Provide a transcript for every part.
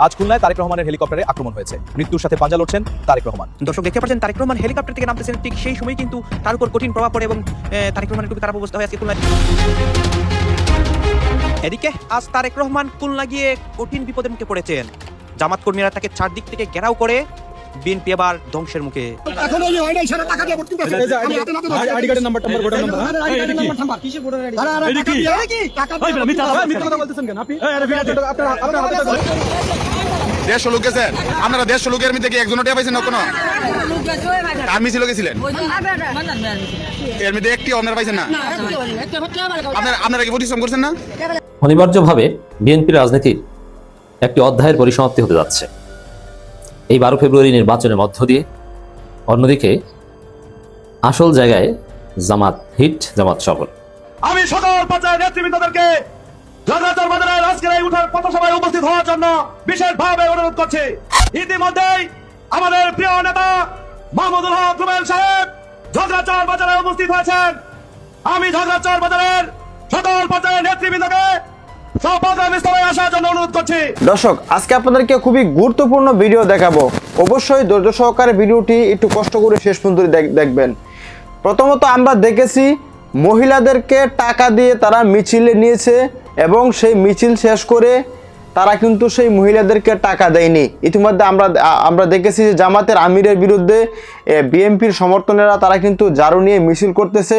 আজ খুলনায় তারেক রহমানের হেলিকপ্টারে আক্রমণ হয়েছে। মৃত্যুর সাথে পাঞ্জা লড়ছেন তারেক রহমান। দর্শক দেখতে পাচ্ছেন তারেক রহমান হেলিকপ্টার থেকে নামতেছেন, ঠিক সেই সময় কিন্তু তার উপর কঠিন প্রভাব পড়ে এবং তারেক রহমানের খুবই খারাপ অবস্থা হয়ে আছে খুলনায়। এদিকে আজ তারেক রহমান খুলনা গিয়ে কঠিন বিপদের মুখে পড়েছেন। জামাত কর্মীরা তাকে চারদিক থেকে ঘেরাও করে বিএনপি এবার ধ্বংসের মুখে। দেড়শো লোক গেছেন আপনারা, 150 লোকের মধ্যে কি একজন পাইছেন না? কোনো আর্মি ছিল গেছিলেন, এর মধ্যে একটি আপনারা পাইছেন না? আপনারা কি পরিশ্রম করছেন না? অনিবার্যভাবে বিএনপি রাজনীতির একটি অধ্যায়ের পরিসমাপ্তি হতে যাচ্ছে এই 12 ফেব্রুয়ারি নির্বাচনের মধ্য দিয়ে। অন্যদিকে আসল জায়গায় জামাত হিট, জামাত সফল। আমি সকল পর্যায়ের নেতৃবৃন্দদেরকে ঝগড়াঝড় বাজারের আজকের এই উঠার পথসভায় উপস্থিত হওয়ার জন্য বিশেষভাবে অনুরোধ করছি। ইতিমধ্যেই আমাদের প্রিয় নেতা মাহমুদুল হক রুবেল সাহেব ঝগড়াঝড় বাজারে উপস্থিত হয়েছেন। আমি ঝগড়াঝড় বাজারের সকল পর্যায়ের নেতৃবৃন্দকে আসার জন্য অনুরোধ করছি। দর্শক, আজকে আপনাদেরকে খুবই গুরুত্বপূর্ণ ভিডিও দেখাবো। অবশ্যই ধৈর্য সহকারে ভিডিওটি একটু কষ্ট করে শেষ পর্যন্ত দেখবেন। প্রথমত আমরা দেখেছি মহিলাদেরকে টাকা দিয়ে তারা মিছিলে নিয়েছে এবং সেই মিছিল শেষ করে তারা কিন্তু সেই মহিলাদেরকে টাকা দেয়নি। ইতিমধ্যে আমরা দেখেছি যে জামাতের আমিরের বিরুদ্ধে বিএনপির সমর্থনেরা তারা কিন্তু ঝাড়ু নিয়ে মিছিল করতেছে,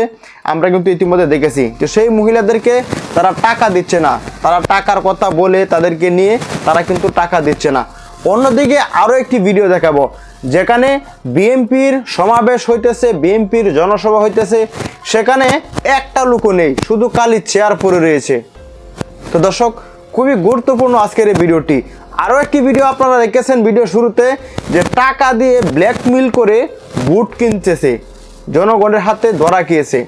আমরা কিন্তু ইতিমধ্যে দেখেছি। তো সেই মহিলাদেরকে তারা টাকা দিচ্ছে না, তারা টাকার কথা বলে তাদেরকে নিয়ে তারা কিন্তু টাকা দিচ্ছে না। অন্যদিকে আরও একটি ভিডিও দেখাবো যেখানে বিএনপির সমাবেশ হইতেছে, বিএনপির জনসভা হইতেছে, সেখানে একটা লোকও নেই, শুধু খালি চেয়ার পড়ে রয়েছে। তো দর্শক, খুবই গুরুত্বপূর্ণ আজকের এই ভিডিওটি। আরও একটি ভিডিও আপনারা দেখেছেন ভিডিও শুরুতে, যে টাকা দিয়ে ব্ল্যাকমেল করে বুট কিনতেছে, জনগণের হাতে ধরা খেয়েছে।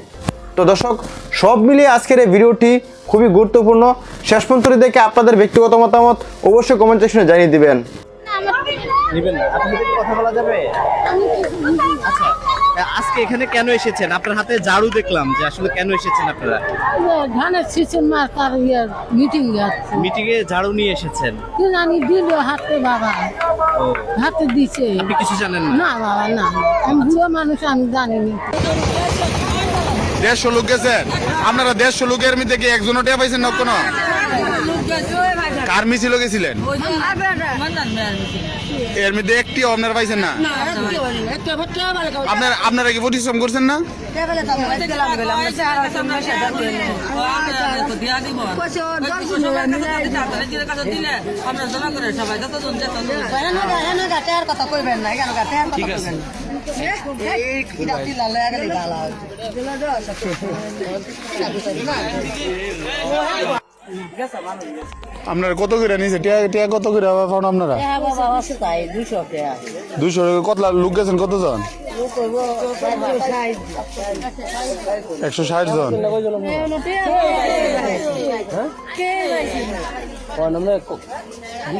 তো দর্শক, সব মিলিয়ে আজকের এই ভিডিওটি খুবই গুরুত্বপূর্ণ। শেষ পর্যন্ত দেখে আপনাদের ব্যক্তিগত মতামত অবশ্যই কমেন্ট সেকশনে জানিয়ে দিবেন। কথা বলা যাবে? আচ্ছা, আজকে এখানে কেন এসেছেন? আপনার হাতে ঝাড়ু দেখলাম, যে আসলে কেন এসেছেন আপনারা? ধানের সিজন মার্কার মিটিং আছে, মিটিং এ ঝাড়ু নিয়ে এসেছেন? আমি দিল হাতে, বাবা হাতে দিছে। আপনি কিছু জানেন না? না বাবা, না, আমি বুড়ো মানুষ, আমি জানিনি। 150 লোক গেছেন আপনারা, 150 লোকের মধ্যে কি একজনও টেয়া পাইছেন না? কোনো আর্মি ছিল গেছিলেন, এর মধ্যে একটি আপনারা পাইছেন না? আপনারা কি পরিশ্রম করছেন না? ঠিক আছে। আপনারা কত করে নিয়েছে? টিয়া কত করে পান আপনারা? 200 কত লোক গেছেন? কতজন? 160 জন।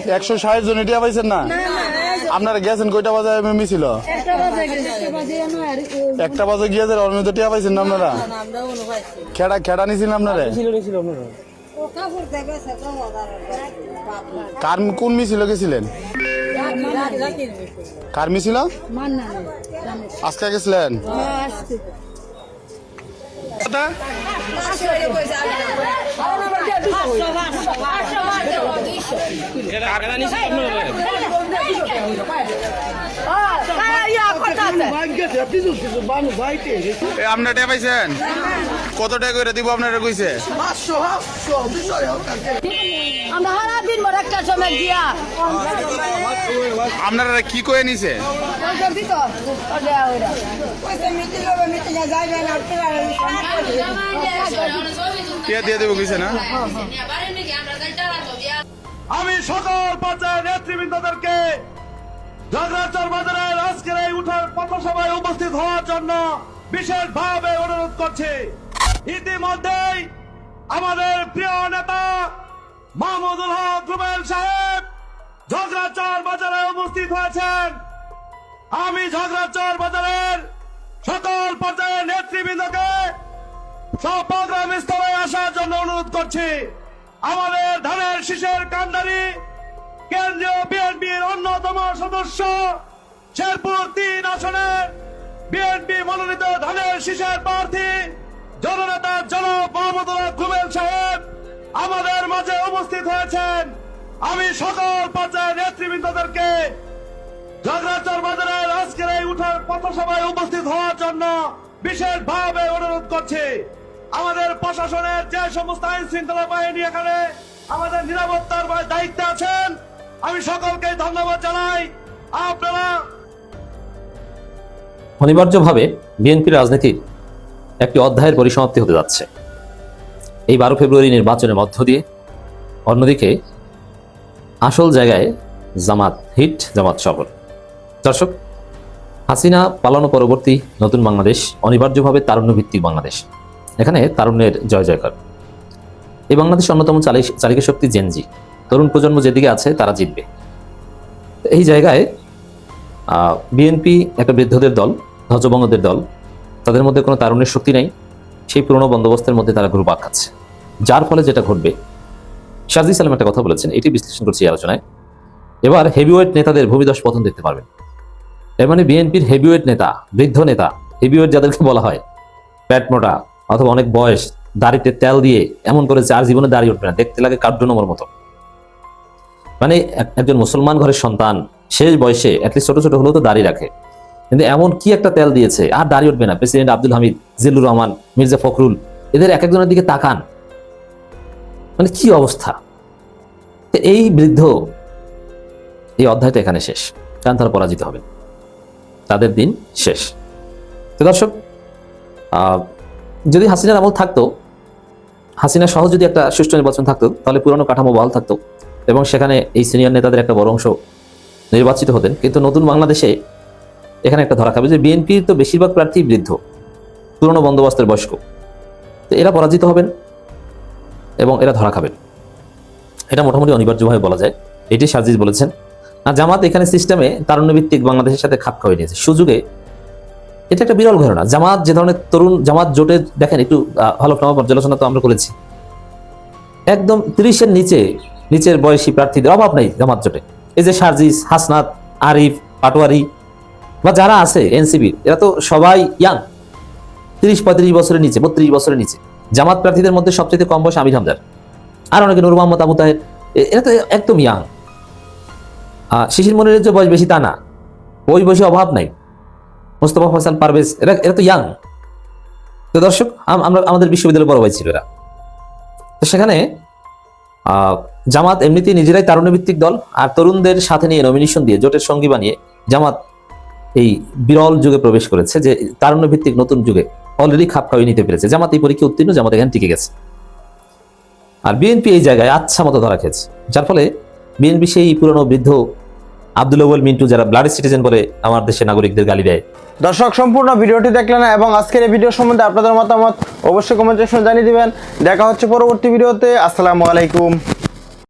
160 জন টিয়া পাইছেন না? আপনারা গেছেন কয়টা বাজে মিছিল? 1টা বাজে গিয়েছে, ওর মধ্যে টিয়া পাইছেন না আপনারা? খেড়া নিয়েছিলেন আপনারা? কোন মিছিল গেছিলেন? কার মিছিল? আজকে গেছিলেন? আপনারা টাকা পাইছেন? কত টাকা করে দিব আপনারা কইছে? আপনারা কি কয়ে নিছে? দিয়ে দেবো কইছে না? আমি সকল পর্যায়ের নেতৃবৃন্দদেরকে ঝগড়াঝড় বাজারের আজকের এই উঠার পথসভায় উপস্থিত হওয়ার জন্য বিশেষভাবে অনুরোধ করছি। ইতিমধ্যেই আমাদের প্রিয় নেতা মাহমুদুল হক রুবেল সাহেব ঝগড়াঝড় বাজারে উপস্থিত হয়েছেন। আমি ঝগড়াঝড় বাজারের সকল পর্যায়ের নেতৃবৃন্দকে সপ্রোগ্রাম স্থলে আসার জন্য অনুরোধ করছি। আমাদের ধানের শীষের কান্ডারি কেন্দ্রীয় বিএনপির অন্যতম সদস্য শেরপুর 3 আসনের বিএনপি মনোনীত ধানের শীষের প্রার্থী জননেতা জনাব মাহমুদুল হক রুবেল সাহেব আমাদের মাঝে উপস্থিত হয়েছেন। আমি সকল পর্যায়ের নেতৃবৃন্দদেরকে ঝগড়াচর বাজারের আজকের এই উঠার পথসভায় উপস্থিত হওয়ার জন্য বিশেষভাবে অনুরোধ করছি। আমাদের প্রশাসনের যে সমস্ত আইন শৃঙ্খলা বাহিনী এখানে আমাদের নিরাপত্তার দায়িত্বে আছেন, আমি সকলকে ধন্যবাদ জানাই। আপনারা অনিবার্যভাবে বিএনপির রাজনীতির একটি অধ্যায়ের পরিসমাপ্তি হতে যাচ্ছে এই 12 ফেব্রুয়ারি নির্বাচনের মধ্য দিয়ে। অন্যদিকে আসল জায়গায় জামাত হিট, জামাত সফল। দর্শক, হাসিনা পালানো পরবর্তী নতুন বাংলাদেশ অনিবার্যভাবে তারুণ্যভিত্তিক বাংলাদেশ। এখানে তারুণ্যের জয় জয়কার। এই বাংলাদেশ অন্যতম চালিকা শক্তি জেনজি। তরুণ প্রজন্ম যেদিকে আছে তারা জিতবে। এই জায়গায় বিএনপি একটা বৃদ্ধদের দল, ধ্বজভঙ্গদের দল, তাদের মধ্যে কোনো তারুণ্যের শক্তি নেই। সেই পুরনো বন্দোবস্তের মধ্যে তারা ঘুরপাক খাচ্ছে, যার ফলে যেটা ঘটবে। শাহজি সালাম একটা কথা বলেছেন, এটি বিশ্লেষণ করছি এই আলোচনায়। এবার হেভিওয়েট নেতাদের ভূমিধস পতন দেখতে পারবেন। এর মানে বিএনপির হেভিওয়েট নেতা, বৃদ্ধ নেতা, হেভিওয়েট যাদেরকে বলা হয়, প্যাট মোটা অথবা অনেক বয়স, দাড়িতে তেল দিয়ে এমন করেছে আর জীবনে দাড়ি উঠবে না, দেখতে লাগে কার্ডনমর মতো। মানে একজন মুসলমান ঘরের সন্তান শেষ বয়সে অ্যাটলিস্ট ছোট ছোট হলেও তো দাড়ি রাখে, কিন্তু এমন কি একটা তেল দিয়েছে আর দাড়ি উঠবে না। প্রেসিডেন্ট আব্দুল হামিদ, জিল্লুর রহমান, মির্জা ফখরুল, এদের এক একজনের দিকে তাকান, মানে কি অবস্থা। এই বৃদ্ধ, এই অধ্যায়টা এখানে শেষ, কারণ তারা পরাজিত হবে, তাদের দিন শেষ। তো দর্শক, যদি হাসিনার আমল থাকতো, হাসিনা সহ যদি একটা সুষ্ঠু নির্বাচন থাকতো, তাহলে পুরনো কাঠামো বহাল থাকতো এবং সেখানে এই সিনিয়র নেতাদের একটা বড় অংশ নির্বাচিত হতেন। কিন্তু নতুন বাংলাদেশে এখানে একটা ধরা খাবে যে বিএনপির তো বেশিরভাগ প্রার্থী বৃদ্ধ, পুরনো বন্দোবস্তের বয়স্ক। তো এরা পরাজিত হবেন এবং এরা ধরা খাবেন, এটা মোটামুটি অনিবার্যভাবে বলা যায়। এটি সাজিদ বলেছেন। আর জামাত এখানে সিস্টেমে তারুণ্যভিত্তিক বাংলাদেশের সাথে খাপ খাওয়াই নিয়েছে সুযোগে। এটা একটা বিরল ঘটনা। জামাত যে ধরনের তরুণ জামাত জোটে দেখেন, একটু হলফনামা পর্যালোচনা তো আমরা করেছি, একদম 30-এর নিচের বয়সী প্রার্থীদের অভাব নেই জামাত জোটে। এই যে সার্জিস, হাসনাত, আরিফ, পাটোয়ারি বা যারা আছে এনসিবি, এরা তো সবাই ইয়াং, 30-35 বছরের নিচে, 32 বছরের নিচে। জামাত প্রার্থীদের মধ্যে সবচেয়ে কম বয়স আমির হামজার, আর অনেকে নূর মোহাম্মদ, আবু তাহের, এরা তো একদম ইয়াং। শিশির মনিরের যে বয়স বেশি তা না, ওই বয়সে অভাব নাই। মোস্তফা ফয়সাল, পারভেজ, এরা তো ইয়াং। তো দর্শক, আমরা আমাদের বিশ্ববিদ্যালয়ে বড় ভাই ছিল এরা। তো সেখানে জামাত এমনিতেই নিজেরাই তারুণ্যভিত্তিক দল, আর তরুণদের সাথে নিয়ে নমিনেশন দিয়ে জোটের সঙ্গী বানিয়ে জামাত এই বিরল যুগে প্রবেশ করেছে, যে তারুণ্যভিত্তিক নতুন যুগে অলরেডি খাপ খাওয়িয়ে নিতে পেরেছে। জামাত এই পরীক্ষা উত্তীর্ণ, জামাত এখানে টিকে গেছে। আর বিএনপি এই জায়গায় আচ্ছা মতো ধরা খেয়েছে, যার ফলে বিএনপি সেই পুরনো বৃদ্ধ আব্দুল আউয়াল মিন্টু, যারা ব্লাড সিটিজেন বলে আমার দেশের নাগরিকদের গালি দেয়। দর্শক, সম্পূর্ণ ভিডিওটি দেখলেন এবং আজকের এই ভিডিও সম্বন্ধে আপনাদের মতামত অবশ্যই কমেন্ট সেকশনে জানিয়ে দিবেন। দেখা হচ্ছে পরবর্তী ভিডিওতে। আসসালামু আলাইকুম।